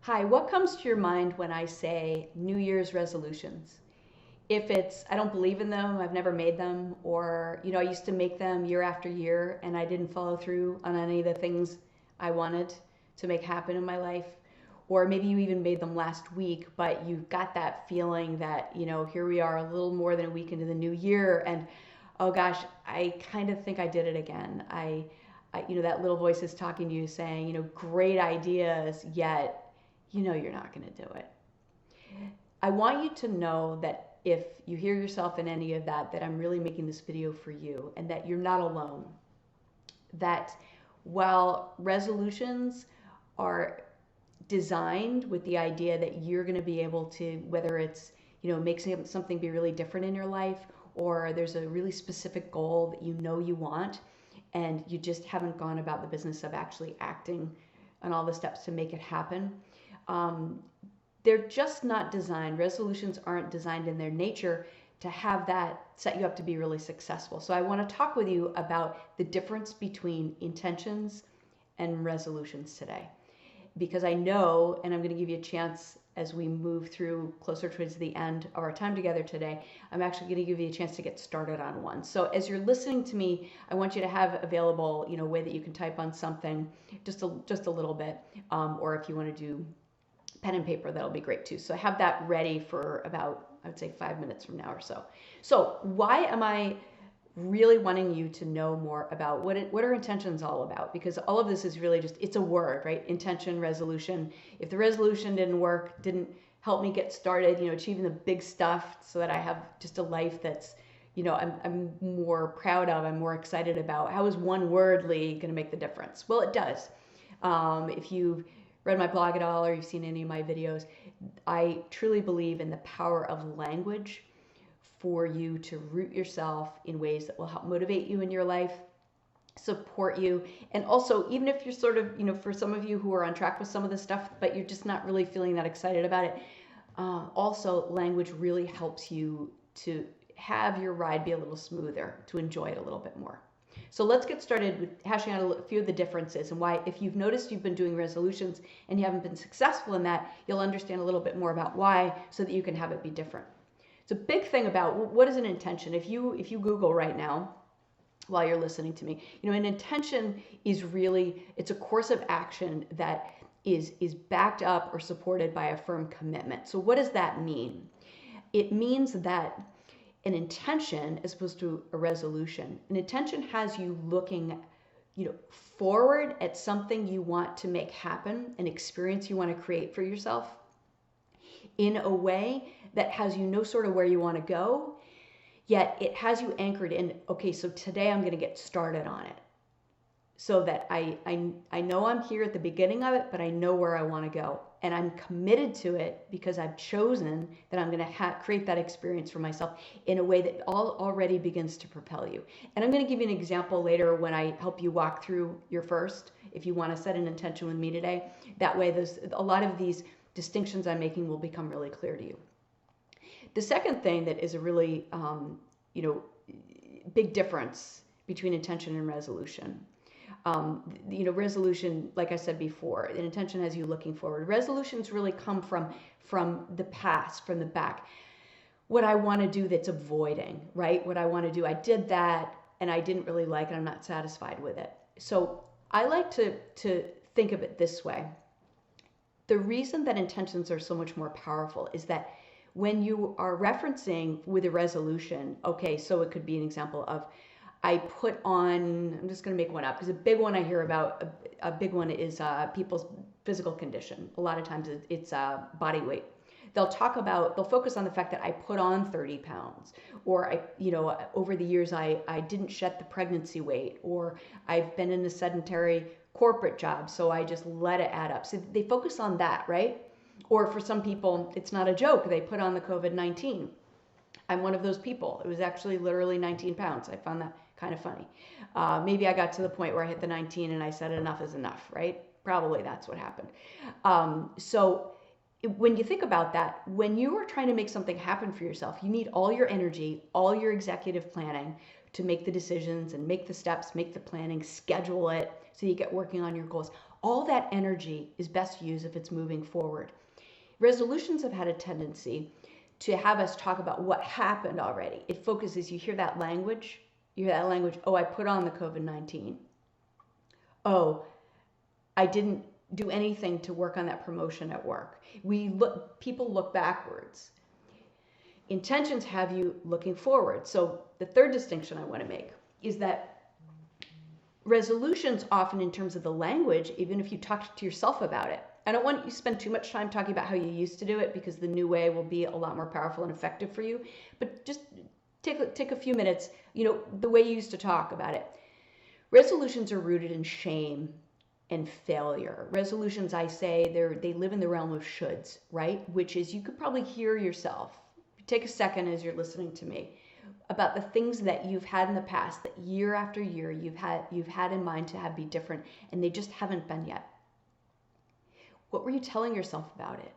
Hi, what comes to your mind when I say New Year's resolutions? If it's, I don't believe in them, I've never made them, or, I used to make them year after year and I didn't follow through on any of the things I wanted to make happen in my life, or maybe you even made them last week, but you got that feeling that, here we are a little more than a week into the new year and oh gosh, I kind of think I did it again. That little voice is talking to you saying, great ideas, yet you're not going to do it. I want you to know that if you hear yourself in any of that, that I'm really making this video for you and that you're not alone. That while resolutions are designed with the idea that you're going to be able to, whether it's, make something be really different in your life, or there's a really specific goal that you want, and you just haven't gone about the business of actually acting on all the steps to make it happen. They're just not designed, resolutions aren't designed in their nature to have that set you up to be really successful. So I want to talk with you about the difference between intentions and resolutions today. Because I know, and I'm going to give you a chance as we move through closer towards the end of our time together today, I'm actually going to give you a chance to get started on one. So as you're listening to me, I want you to have available, a way that you can type on something just a little bit, or if you want to do pen and paper, that'll be great too. So I have that ready for about, I would say 5 minutes from now or so. So why am I really wanting you to know more about what are intentions all about? Because all of this is really just, it's a word, right? Intention, resolution. If the resolution didn't work, didn't help me get started, achieving the big stuff so that I have just a life that's, I'm more proud of, I'm more excited about. How is one word, Lee, going to make the difference? Well, it does. If you've read my blog at all or you've seen any of my videos, I truly believe in the power of language for you to root yourself in ways that will help motivate you in your life, support you, and also even if you're sort of, for some of you who are on track with some of this stuff, but you're just not really feeling that excited about it, also language really helps you to have your ride be a little smoother, to enjoy it a little bit more. So let's get started with hashing out a few of the differences and why, if you've noticed you've been doing resolutions and you haven't been successful in that, you'll understand a little bit more about why so that you can have it be different. It's a big thing about what is an intention. If you Google right now, while you're listening to me, an intention is really, it's a course of action that is backed up or supported by a firm commitment. So what does that mean? It means that an intention, as opposed to a resolution, an intention has you looking, forward at something you want to make happen, an experience you want to create for yourself, in a way that has sort of where you want to go, yet it has you anchored in, okay, so today I'm going to get started on it. So that I know I'm here at the beginning of it, but I know where I want to go. And I'm committed to it because I've chosen that I'm going to create that experience for myself in a way that already begins to propel you. And I'm going to give you an example later when I help you walk through your first, if you want to set an intention with me today. That way, a lot of these distinctions I'm making will become really clear to you. The second thing that is a really, big difference between intention and resolution. Resolution, like I said before, an intention has you looking forward. Resolutions really come from the past, from the back. What I want to do that's avoiding, right? What I want to do, I did that and I didn't really like it. I'm not satisfied with it. So I like to think of it this way. The reason that intentions are so much more powerful is that when you are referencing with a resolution, okay, so it could be an example of, I put on, I'm just going to make one up because a big one I hear about, a big one is people's physical condition. A lot of times it's body weight. They'll focus on the fact that I put on 30 pounds, or over the years I didn't shed the pregnancy weight, or I've been in a sedentary corporate job, so I just let it add up. So they focus on that, right? Or for some people, it's not a joke. They put on the COVID-19. I'm one of those people. It was actually literally 19 pounds. I found that kind of funny. Maybe I got to the point where I hit the 19 and I said enough is enough, right? Probably that's what happened. When you think about that, when you are trying to make something happen for yourself, you need all your energy, all your executive planning to make the decisions and make the steps, make the planning, schedule it so you get working on your goals. All that energy is best used if it's moving forward. Resolutions have had a tendency to have us talk about what happened already. It focuses, you hear that language, oh, I put on the COVID-19. Oh, I didn't do anything to work on that promotion at work. People look backwards. Intentions have you looking forward. So the third distinction I want to make is that resolutions often, in terms of the language, even if you talk to yourself about it, I don't want you to spend too much time talking about how you used to do it, because the new way will be a lot more powerful and effective for you. But just take a few minutes, the way you used to talk about it. Resolutions are rooted in shame and failure. Resolutions, I say, they live in the realm of shoulds, right? Which is, you could probably hear yourself. Take a second as you're listening to me about the things that you've had in the past that year after year you've had in mind to have be different, and they just haven't been yet. What were you telling yourself about it?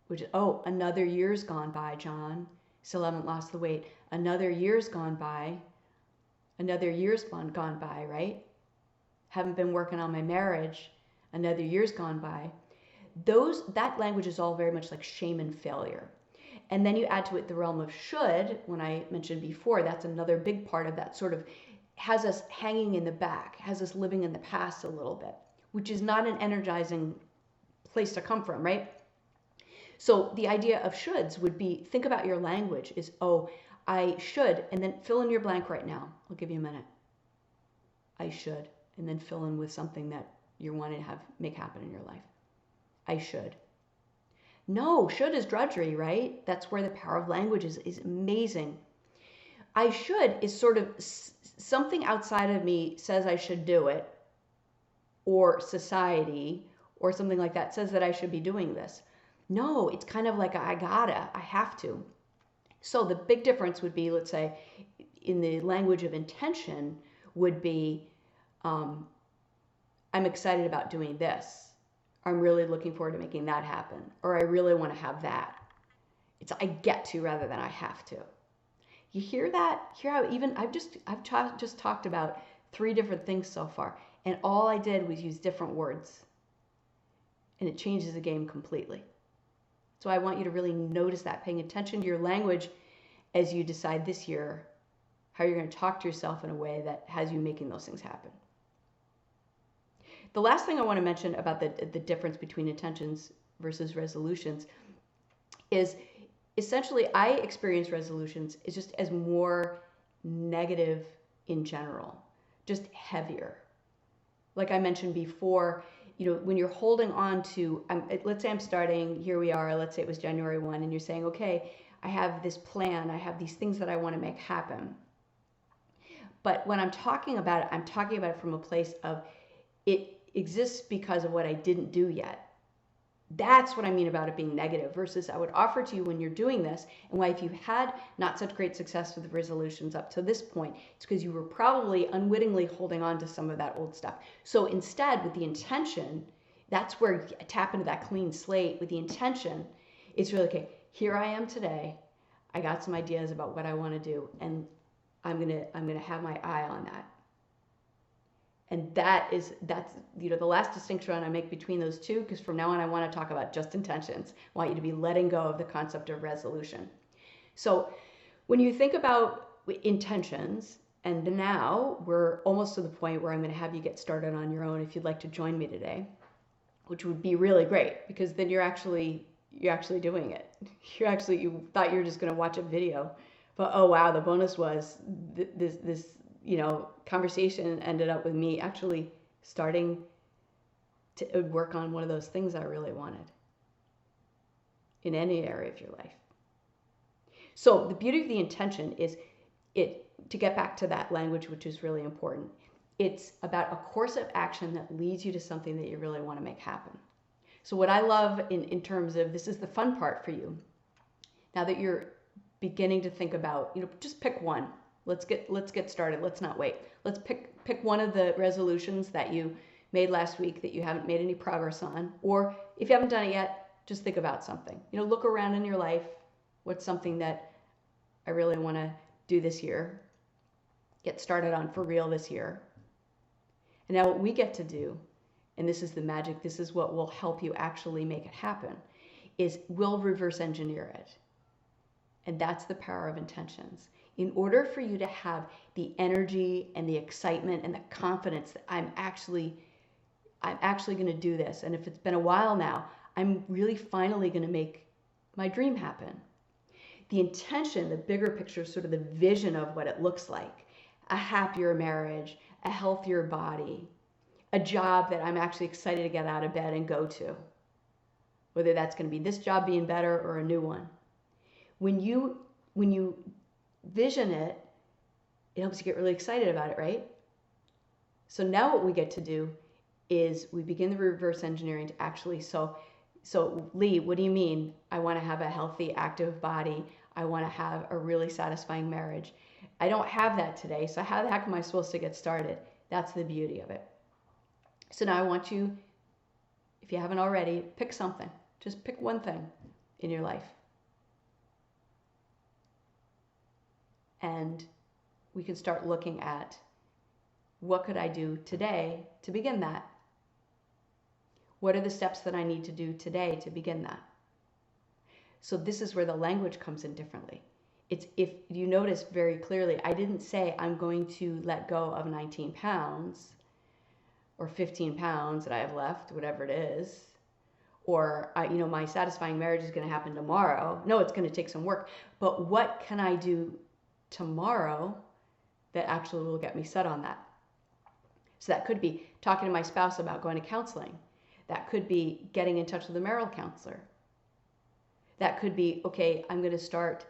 Which is, oh, another year's gone by, John. Still haven't lost the weight. Another year's gone by. Another year's gone by, right? Haven't been working on my marriage. Another year's gone by. That language is all very much like shame and failure. And then you add to it the realm of should, when I mentioned before, that's another big part of that, sort of has us hanging in the back, has us living in the past a little bit, which is not an energizing place to come from, right? So the idea of shoulds would be, think about your language is, oh, I should, and then fill in your blank right now. I'll give you a minute. I should, and then fill in with something that you're wanting to make happen in your life. I should. No, should is drudgery, right? That's where the power of language is amazing. I should is sort of something outside of me says I should do it, or society, or something like that says that I should be doing this. No, it's kind of like I have to. So the big difference would be, let's say, in the language of intention would be, I'm excited about doing this. I'm really looking forward to making that happen. Or I really want to have that. It's I get to rather than I have to. You hear that? Hear how even I've just talked about 3 different things so far, and all I did was use different words. And it changes the game completely. So I want you to really notice that, paying attention to your language as you decide this year how you're going to talk to yourself in a way that has you making those things happen. The last thing I want to mention about the difference between intentions versus resolutions is essentially I experience resolutions is just as more negative in general, just heavier. Like I mentioned before, when you're holding on to, let's say I'm starting, here we are, let's say it was January 1, and you're saying, okay, I have this plan, I have these things that I want to make happen. But when I'm talking about it, I'm talking about it from a place of it exists because of what I didn't do yet. That's what I mean about it being negative, versus I would offer to you when you're doing this, and why if you've had not such great success with the resolutions up to this point, it's because you were probably unwittingly holding on to some of that old stuff. So instead, with the intention, that's where you tap into that clean slate. With the intention, it's really, okay, here I am today. I got some ideas about what I want to do, and I'm gonna have my eye on that. And that's the last distinction I make between those two, because from now on I want to talk about just intentions. I want you to be letting go of the concept of resolution. So when you think about intentions, and now we're almost to the point where I'm going to have you get started on your own if you'd like to join me today, which would be really great, because then you're actually doing it. You thought you were just going to watch a video, but oh wow, the bonus was this conversation ended up with me actually starting to work on one of those things I really wanted in any area of your life. So the beauty of the intention is to get back to that language, which is really important. It's about a course of action that leads you to something that you really want to make happen. So what I love in terms of, this is the fun part for you. Now that you're beginning to think about, just pick one. Let's get started. Let's not wait. Let's pick one of the resolutions that you made last week that you haven't made any progress on, or if you haven't done it yet, just think about something. Look around in your life. What's something that I really want to do this year? get started on for real this year. And now what we get to do, and this is the magic, this is what will help you actually make it happen, is we'll reverse engineer it. And that's the power of intentions. In order for you to have the energy and the excitement and the confidence that I'm actually going to do this, and if it's been a while now, I'm really finally going to make my dream happen. The intention, the bigger picture, sort of the vision of what it looks like, a happier marriage, a healthier body, a job that I'm actually excited to get out of bed and go to, whether that's going to be this job being better or a new one. When you vision it, it helps you get really excited about it, right? So now what we get to do is we begin the reverse engineering to actually, so Lee, what do you mean? I want to have a healthy, active body. I want to have a really satisfying marriage. I don't have that today, so how the heck am I supposed to get started? That's the beauty of it. So now I want you, if you haven't already, pick something. Just pick one thing in your life. And we can start looking at what could I do today to begin that? What are the steps that I need to do today to begin that? So this is where the language comes in differently. It's, if you notice very clearly, I didn't say I'm going to let go of 19 pounds or 15 pounds that I have left, whatever it is, or my satisfying marriage is going to happen tomorrow. No, it's going to take some work. But what can I do tomorrow that actually will get me set on that? So that could be talking to my spouse about going to counseling. That could be getting in touch with a marital counselor. That could be, okay, I'm going to start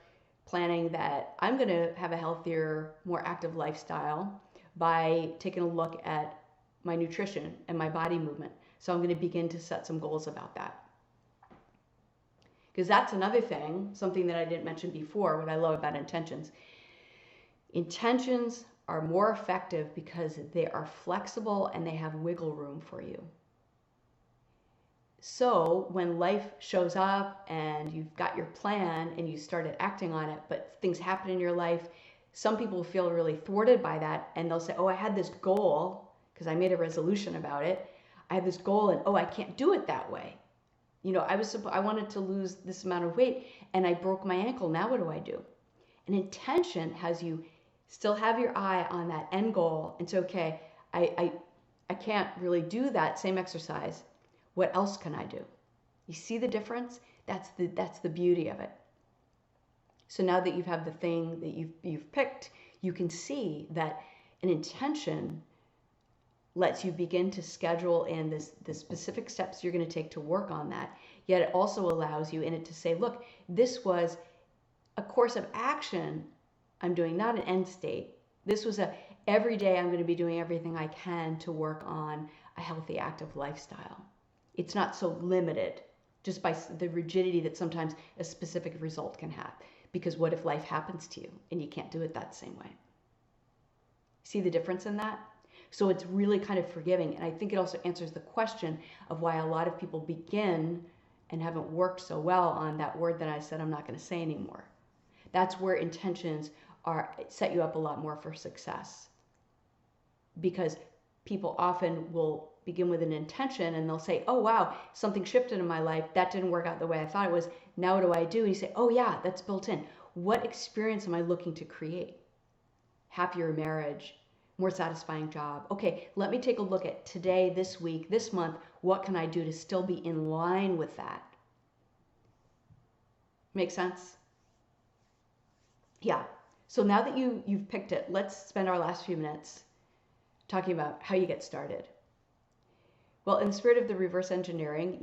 planning that I'm going to have a healthier, more active lifestyle by taking a look at my nutrition and my body movement. So I'm going to begin to set some goals about that. Because that's another thing, something that I didn't mention before, what I love about intentions. Intentions are more effective because they are flexible and they have wiggle room for you. So when life shows up and you've got your plan and you started acting on it, but things happen in your life, some people feel really thwarted by that, and they'll say, oh, I had this goal because I made a resolution about it. I had this goal and, oh, I can't do it that way. I wanted to lose this amount of weight and I broke my ankle. Now what do I do? An intention has you still have your eye on that end goal and say, okay, I can't really do that same exercise. What else can I do? You see the difference? That's the beauty of it. So now that you have the thing that you've picked, you can see that an intention lets you begin to schedule in the specific steps you're going to take to work on that. Yet it also allows you in it to say, look, this was a course of action I'm doing, not an end state. This was every day I'm going to be doing everything I can to work on a healthy, active lifestyle. It's not so limited just by the rigidity that sometimes a specific result can have. Because what if life happens to you and you can't do it that same way? See the difference in that? So it's really kind of forgiving. And I think it also answers the question of why a lot of people begin and haven't worked so well on that word that I said I'm not going to say anymore. That's where intentions set you up a lot more for success. Because people often will begin with an intention and they'll say, oh, wow, something shifted in my life. That didn't work out the way I thought it was. Now what do I do? And you say, oh, yeah, that's built in. What experience am I looking to create? Happier marriage, more satisfying job. Okay, let me take a look at today, this week, this month. What can I do to still be in line with that? Make sense? Yeah. So now that you've picked it, let's spend our last few minutes talking about how you get started. Well, in the spirit of the reverse engineering,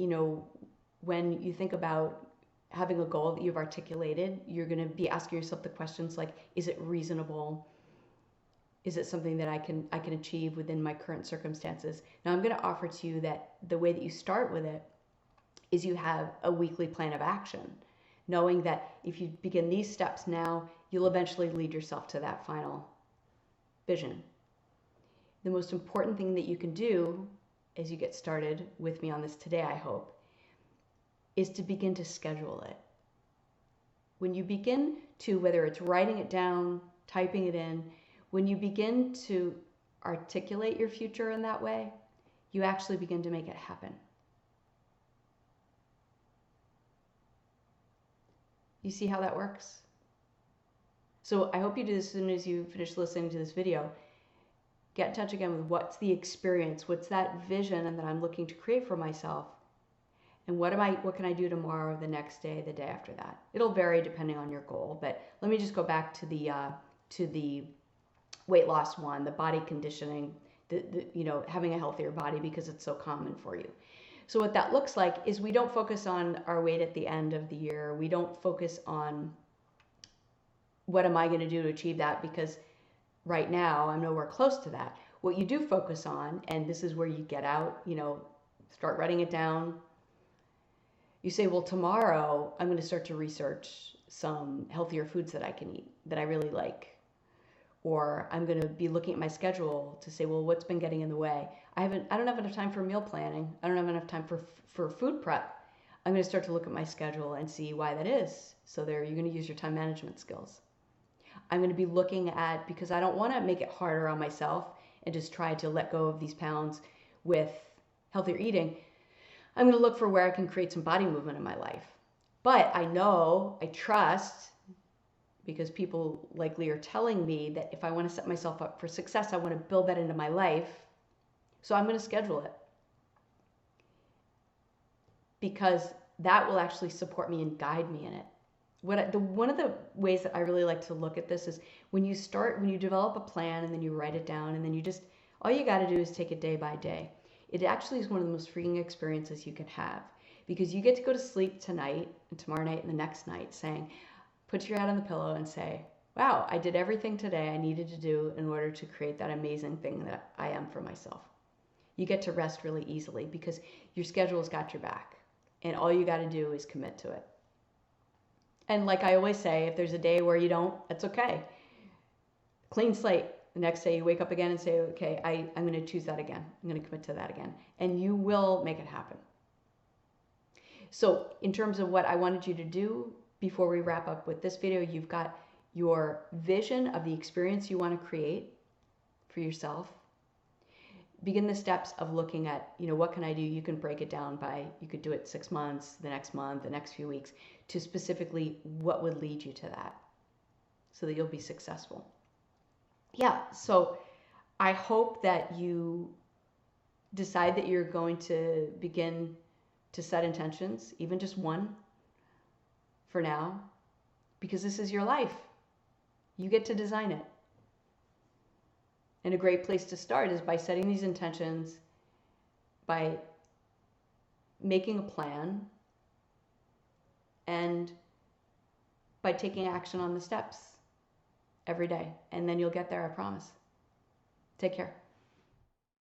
when you think about having a goal that you've articulated, you're going to be asking yourself the questions like, is it reasonable? Is it something that I can achieve within my current circumstances? Now, I'm going to offer to you that the way that you start with it is you have a weekly plan of action, knowing that if you begin these steps now, you'll eventually lead yourself to that final vision. The most important thing that you can do as you get started with me on this today, I hope, is to begin to schedule it. When you begin to, whether it's writing it down, typing it in, When you begin to articulate your future in that way, you actually begin to make it happen. You see how that works? So I hope you do this as soon as you finish listening to this video. Get in touch again with what's the experience, what's that vision and that I'm looking to create for myself, and what can I do tomorrow, the next day, the day after that. It'll vary depending on your goal, but let me just go back to the weight loss one, the body conditioning, having a healthier body because it's so common for you. So what that looks like is we don't focus on our weight at the end of the year. We don't focus on what am I going to do to achieve that, because right now I'm nowhere close to that. What you do focus on, and this is where you get out, start writing it down. You say, well, tomorrow I'm going to start to research some healthier foods that I can eat that I really like. Or I'm going to be looking at my schedule to say, well, what's been getting in the way? I don't have enough time for meal planning. I don't have enough time for food prep. I'm going to start to look at my schedule and see why that is. So there, you're going to use your time management skills. I'm going to be looking at, because I don't want to make it harder on myself and just try to let go of these pounds with healthier eating. I'm going to look for where I can create some body movement in my life. But I trust, because people likely are telling me that if I want to set myself up for success, I want to build that into my life. So I'm going to schedule it, because that will actually support me and guide me in it. One of the ways that I really like to look at this is when you develop a plan and then you write it down, and then all you got to do is take it day by day. It actually is one of the most freeing experiences you can have, because you get to go to sleep tonight and tomorrow night and the next night saying, put your head on the pillow and say, wow, I did everything today I needed to do in order to create that amazing thing that I am for myself. You get to rest really easily because your schedule's got your back, and all you got to do is commit to it. And like I always say, if there's a day where you don't, that's okay. Clean slate. The next day you wake up again and say, okay, I'm going to choose that again. I'm going to commit to that again. And you will make it happen. So in terms of what I wanted you to do before we wrap up with this video, you've got your vision of the experience you want to create for yourself. Begin the steps of looking at, what can I do? You can break it down you could do it 6 months, the next month, the next few weeks, to specifically what would lead you to that so that you'll be successful. Yeah, so I hope that you decide that you're going to begin to set intentions, even just one for now, because this is your life. You get to design it. And a great place to start is by setting these intentions, by making a plan, and by taking action on the steps every day. And then you'll get there, I promise. Take care.